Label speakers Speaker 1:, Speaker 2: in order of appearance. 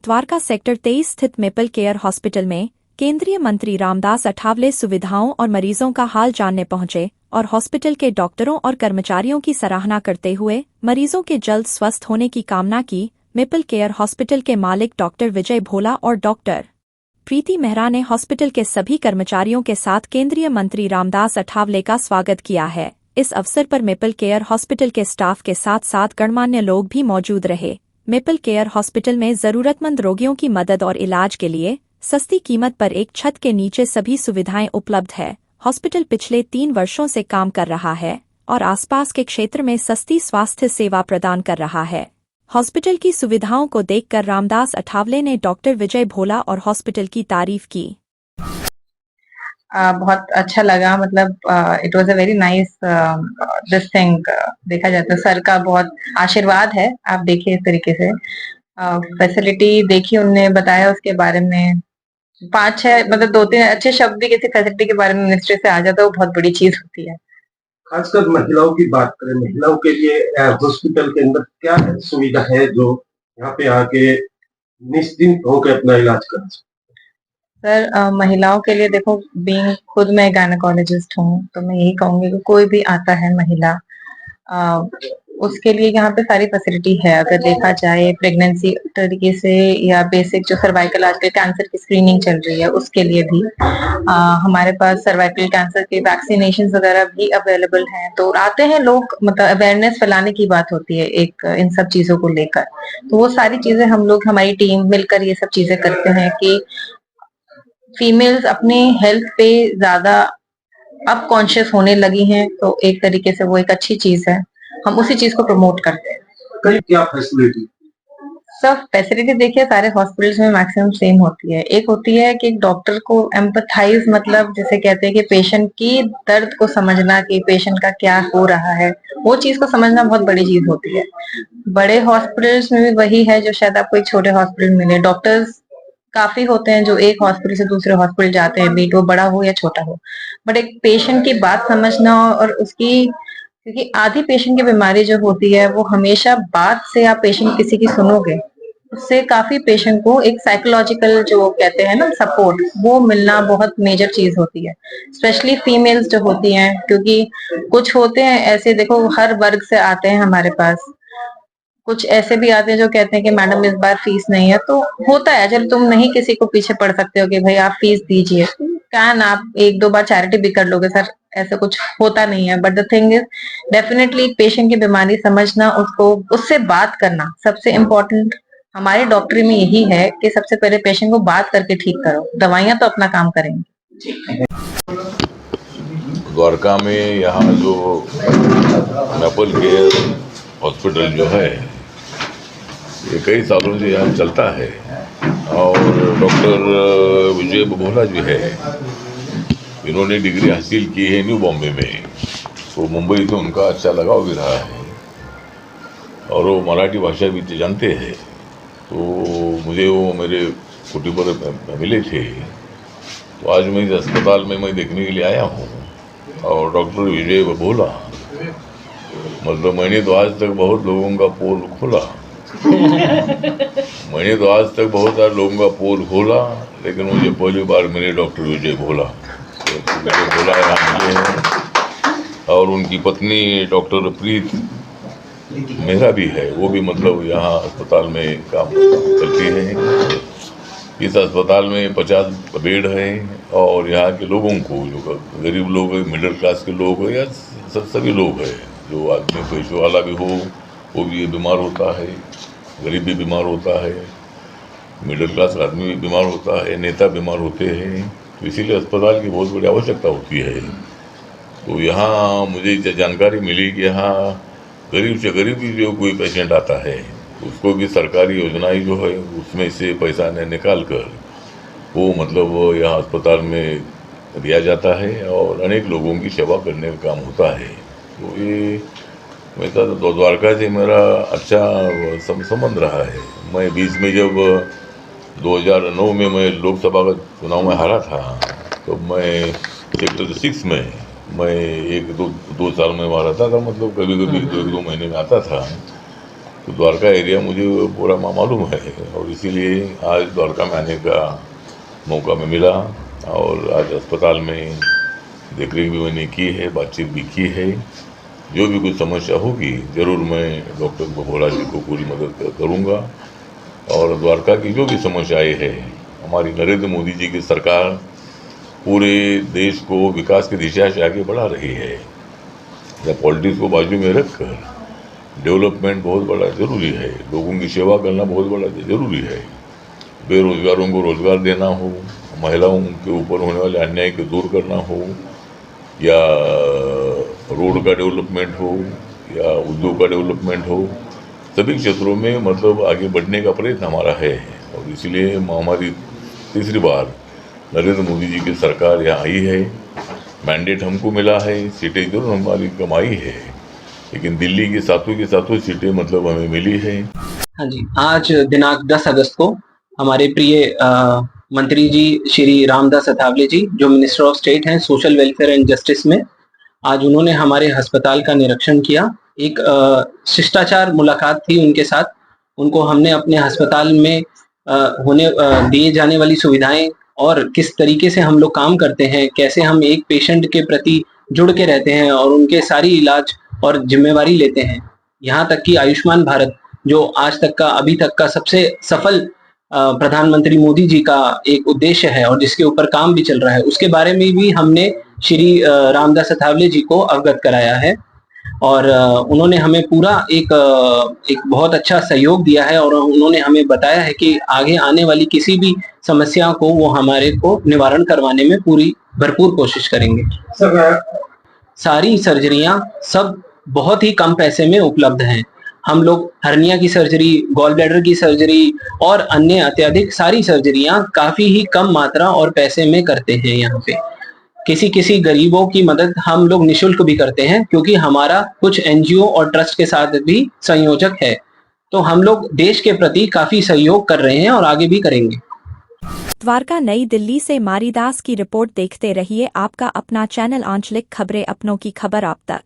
Speaker 1: Dwarka sector 23 स्थित maple care hospital में केंद्रीय मंत्री रामदास अठावले सुविधाओं और मरीजों का हाल जानने पहुंचे और हॉस्पिटल के डॉक्टरों और कर्मचारियों की सराहना करते हुए मरीजों के जल्द स्वस्थ होने की कामना की। मेपल केयर हॉस्पिटल के मालिक डॉक्टर विजय भोला और डॉक्टर प्रीति मेहरा ने हॉस्पिटल के सभी कर्मचारियों के साथ केंद्रीय मंत्री रामदास अठावले का स्वागत किया है। इस अवसर पर मेपल केयर हॉस्पिटल के स्टाफ के साथ साथ गणमान्य लोग भी मौजूद रहे। मेपल केयर हॉस्पिटल में जरूरतमंद रोगियों की मदद और इलाज के लिए सस्ती कीमत पर एक छत के नीचे सभी सुविधाएं उपलब्ध है। हॉस्पिटल पिछले 3 वर्षों से काम कर रहा है और आसपास के क्षेत्र में सस्ती स्वास्थ्य सेवा प्रदान कर रहा है। हॉस्पिटल की सुविधाओं को देखकर रामदास अठावले ने डॉक्टर विजय भोला और हॉस्पिटल की तारीफ की।
Speaker 2: बहुत अच्छा लगा, मतलब it was a very nice this thing. देखा जाता है सर का बहुत आशीर्वाद है। आप देखिए इस तरीके से फैसिलिटी देखिए, उनने बताया उसके बारे में 5-6 मतलब 2-3 अच्छे शब्द भी किसी फैसिलिटी के बारे में मिनिस्ट्री से आ जाता है, वो बहुत बड़ी चीज होती है।
Speaker 3: खासकर महिलाओं की बात करें, महिलाओं के लिए हॉस्पिटल के अंदर क्या सुविधा है जो यहाँ पे आके निश्चिंत होकर अपना इलाज कर सकते?
Speaker 2: सर महिलाओं के लिए देखो, बीइंग खुद मैं गायनेकोलॉजिस्ट हूँ तो मैं यही कहूंगी कि कोई भी आता है महिला, उसके लिए यहाँ पे सारी फैसिलिटी है। अगर देखा जाए प्रेगनेंसी तरीके से या बेसिक जो सर्वाइकल आजकल कैंसर की स्क्रीनिंग चल रही है उसके लिए भी हमारे पास सर्वाइकल कैंसर के वैक्सीनेशन वगैरह भी अवेलेबल हैं। तो आते हैं लोग, मतलब अवेयरनेस फैलाने की बात होती है एक इन सब चीजों को लेकर। तो वो सारी चीजें हम लोग, हमारी टीम मिलकर ये सब चीजें करते हैं कि फीमेल्स अपने हेल्थ पे ज्यादा अब कॉन्शियस होने लगी हैं। तो एक तरीके से वो एक अच्छी चीज है, हम उसी चीज को प्रमोट करते हैं।
Speaker 3: क्या फैसिलिटी?
Speaker 2: सब फैसिलिटी देखिए सारे हॉस्पिटल्स में मैक्सिमम सेम होती है। एक होती है कि डॉक्टर को एम्पथाइज, मतलब जैसे कहते हैं कि पेशेंट की दर्द को समझना कि पेशेंट का क्या हो रहा है, वो चीज को समझना बहुत बड़ी चीज होती है। बड़े हॉस्पिटल्स में भी वही है जो शायद आपको एक छोटे हॉस्पिटल मिले। डॉक्टर्स काफी होते हैं जो एक हॉस्पिटल से दूसरे हॉस्पिटल जाते हैं, बीट वो बड़ा हो या छोटा हो। बट एक पेशेंट की बात समझना और उसकी, क्योंकि आधी पेशेंट की बीमारी जो होती है वो हमेशा बात से आप पेशेंट किसी की सुनोगे, उससे काफी पेशेंट को एक साइकोलॉजिकल जो कहते हैं ना सपोर्ट, वो मिलना बहुत मेजर चीज होती है। स्पेशली फीमेल्स जो होती हैं, क्योंकि कुछ होते हैं ऐसे, देखो हर वर्ग से आते हैं हमारे पास। कुछ ऐसे भी आते हैं जो कहते हैं कि मैडम इस बार फीस नहीं है, तो होता है। चलो तुम नहीं किसी को पीछे पड़ सकते हो कि भाई आप फीस दीजिए, कैन आप 1-2 बार चैरिटी भी कर लोगे सर, ऐसा कुछ होता नहीं है। But the thing is definitely patient की बीमारी समझना, उसको उससे बात करना सबसे इम्पोर्टेंट हमारे डॉक्टरी में यही है कि सबसे पहले पेशेंट को बात करके ठीक करो, दवाइयां तो अपना काम करेंगे।
Speaker 4: द्वारका में यहाँ जो मेपल केयर हॉस्पिटल जो है ये कई सालों से यहाँ चलता है और डॉक्टर विजय भोला जो है इन्होंने डिग्री हासिल की है न्यू बॉम्बे में, तो मुंबई से उनका अच्छा लगाव भी रहा है और वो मराठी भाषा भी जानते हैं। तो मुझे वो मेरे कुटुंब पर मिले थे, तो आज मैं इस अस्पताल में मैं देखने के लिए आया हूँ। और डॉक्टर विजय भोला, मतलब मैंने तो आज तक बहुत लोगों का पोल खोला मैंने तो आज तक बहुत सारे लोगों का पोल खोला, लेकिन मुझे पहली बार मिले डॉक्टर विजय भोला। तो विजय भोला यहाँ मिले हैं और उनकी पत्नी डॉक्टर प्रीति मेहरा भी है, वो भी मतलब यहाँ अस्पताल में काम करती है। इस अस्पताल में 50 बेड है और यहाँ के लोगों को, जो गरीब लोग हैं, मिडिल क्लास के लोग हैं या सभी लोग हैं, जो आदमी पैसों वाला भी हो वो भी बीमार होता है, गरीब भी बीमार होता है, मिडिल क्लास आदमी भी बीमार होता है, नेता बीमार होते हैं। तो इसीलिए अस्पताल की बहुत बड़ी आवश्यकता होती है। तो यहाँ मुझे जानकारी मिली कि यहाँ गरीब से गरीब भी जो कोई पेशेंट आता है उसको भी सरकारी योजनाएं जो है उसमें से पैसा निकाल कर वो मतलब यहाँ अस्पताल में दिया जाता है और अनेक लोगों की सेवा करने का काम होता है। तो ये मेरा तो द्वारका से मेरा अच्छा संबंध रहा है। मैं बीच में जब 2009 में मैं लोकसभा का चुनाव में हारा था, तो मैं सेक्टर 6 में मैं 1-2 साल में वहाँ रहता था, मतलब कभी कभी 2-2 महीने में आता था। तो द्वारका एरिया मुझे पूरा मालूम है, और इसीलिए आज द्वारका में आने का मौका में मिला। और आज अस्पताल में देखरेख भी मैंने की है, बातचीत भी की है। जो भी कुछ समस्या होगी ज़रूर मैं डॉक्टर भोला जी को पूरी मदद करूँगा। और द्वारका की जो भी समस्याएँ है, हमारी नरेंद्र मोदी जी की सरकार पूरे देश को विकास की दिशा से आगे बढ़ा रही है। या पॉलिटिक्स को बाजू में रखकर डेवलपमेंट बहुत बड़ा ज़रूरी है, लोगों की सेवा करना बहुत बड़ा ज़रूरी है। बेरोजगारों को रोज़गार देना हो, महिलाओं के ऊपर होने वाले अन्याय को दूर करना हो, या रोड का डेवलपमेंट हो, या उद्योग का डेवलपमेंट हो, सभी क्षेत्रों में मतलब आगे बढ़ने का प्रयत्न हमारा है। और इसलिए हमारी तीसरी बार नरेंद्र मोदी जी की सरकार यहाँ आई है। मैंडेट हमको मिला है, सीटें जरूर हमारी कमाई है, लेकिन दिल्ली की सातों सीटें मतलब हमें मिली है।
Speaker 5: हाँ जी, आज दिनांक 10 अगस्त को हमारे प्रिय मंत्री जी श्री रामदास अठावले जी, जो मिनिस्टर ऑफ स्टेट हैं सोशल वेलफेयर एंड जस्टिस में, आज उन्होंने हमारे अस्पताल का निरीक्षण किया। एक शिष्टाचार मुलाकात थी उनके साथ। उनको हमने अपने अस्पताल में दिए जाने वाली सुविधाएं और किस तरीके से हम लोग काम करते हैं, कैसे हम एक पेशेंट के प्रति जुड़ के रहते हैं और उनके सारी इलाज और जिम्मेवारी लेते हैं। यहाँ तक कि आयुष्मान भारत, जो आज तक का अभी तक का सबसे सफल प्रधानमंत्री मोदी जी का एक उद्देश्य है और जिसके ऊपर काम भी चल रहा है, उसके बारे में भी हमने श्री रामदास अठावले जी को अवगत कराया है। और उन्होंने हमें पूरा एक बहुत अच्छा सहयोग दिया है और उन्होंने हमें बताया है कि आगे आने वाली किसी भी समस्या को वो हमारे को निवारण करवाने में पूरी भरपूर कोशिश करेंगे। सारी सर्जरियां सब बहुत ही कम पैसे में उपलब्ध हैं। हम लोग हर्निया की सर्जरी, गॉल ब्लैडर की सर्जरी और अन्य अत्यधिक सारी सर्जरियां काफी ही कम मात्रा और पैसे में करते हैं। यहाँ पे किसी गरीबों की मदद हम लोग निशुल्क भी करते हैं, क्योंकि हमारा कुछ एनजीओ और ट्रस्ट के साथ भी संयोजक है। तो हम लोग देश के प्रति काफी सहयोग कर रहे हैं और आगे भी करेंगे।
Speaker 1: द्वारका, नई दिल्ली से मारीदास की रिपोर्ट। देखते रहिए आपका अपना चैनल आंचलिक खबरें, अपनों की खबर आप तक।